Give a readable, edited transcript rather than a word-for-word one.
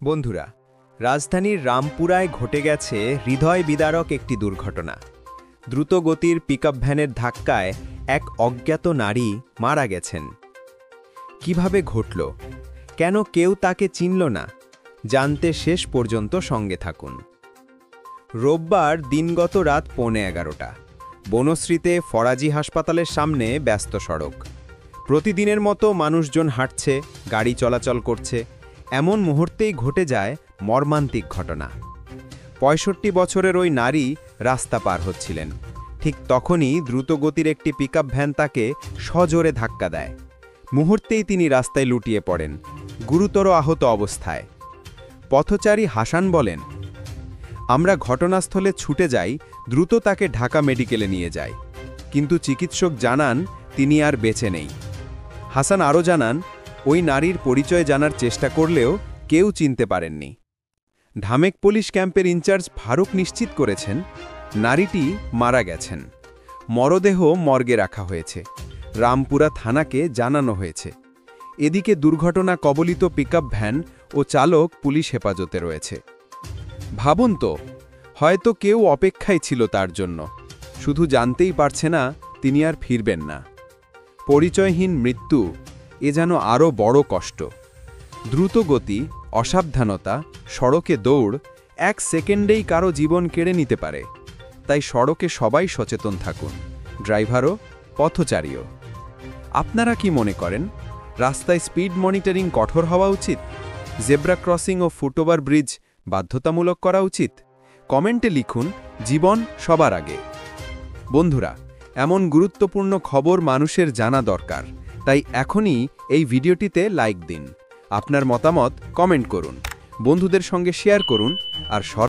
বন্ধুরা, রাজধানীর রামপুরায় ঘটে গেছে হৃদয় বিদারক একটি দুর্ঘটনা। দ্রুতগতির পিকআপ ভ্যানের ধাক্কায় এক অজ্ঞাত নারী মারা গেছেন। কিভাবে ঘটল, কেন কেউ তাকে চিনল না, জানতে শেষ পর্যন্ত সঙ্গে থাকুন। রোববার দিনগত রাত 11:15। বনশ্রীতে ফরাজি হাসপাতালের সামনে ব্যস্ত সড়ক। প্রতিদিনের মতো মানুষজন হাঁটছে, গাড়ি চলাচল করছে। এমন মুহূর্তেই ঘটে যায় মর্মান্তিক ঘটনা। ৬৫ বছরের ওই নারী রাস্তা পার হচ্ছিলেন। ঠিক তখনই দ্রুতগতির একটি পিকআপ ভ্যান তাকে সজোরে ধাক্কা দেয়। মুহূর্তেই তিনি রাস্তায় লুটিয়ে পড়েন, গুরুতর আহত অবস্থায়। পথচারী হাসান বলেন, আমরা ঘটনাস্থলে ছুটে যাই, দ্রুত তাকে ঢাকা মেডিকেলে নিয়ে যাই, কিন্তু চিকিৎসক জানান তিনি আর বেঁচে নেই। হাসান আরও জানান, ওই নারীর পরিচয় জানার চেষ্টা করলেও কেউ চিনতে পারেননি। ঢামেক পুলিশ ক্যাম্পের ইনচার্জ ফারুক নিশ্চিত করেছেন, নারীটি মারা গেছেন। মরদেহ মর্গে রাখা হয়েছে, রামপুরা থানাকে জানানো হয়েছে। এদিকে দুর্ঘটনা কবলিত পিকআপ ভ্যান ও চালক পুলিশ হেফাজতে রয়েছে। ভাবুন তো, হয়তো কেউ অপেক্ষায় ছিল তার জন্য, শুধু জানতেই পারছে না তিনি আর ফিরবেন না। পরিচয়হীন মৃত্যু, এ যেন আরও বড় কষ্ট। দ্রুতগতি, অসাবধানতা, সড়কে দৌড় এক সেকেন্ডেই কারো জীবন কেড়ে নিতে পারে। তাই সড়কে সবাই সচেতন থাকুন, ড্রাইভারও, পথচারীও। আপনারা কি মনে করেন, রাস্তায় স্পিড মনিটরিং কঠোর হওয়া উচিত? জেব্রা ক্রসিং ও ফুটওভার ব্রিজ বাধ্যতামূলক করা উচিত? কমেন্টে লিখুন, জীবন সবার আগে। বন্ধুরা, এমন গুরুত্বপূর্ণ খবর মানুষের জানা দরকার, তাই এখনই এই ভিডিওটিতে লাইক দিন, আপনার মতামত কমেন্ট করুন, বন্ধুদের সঙ্গে শেয়ার করুন, আর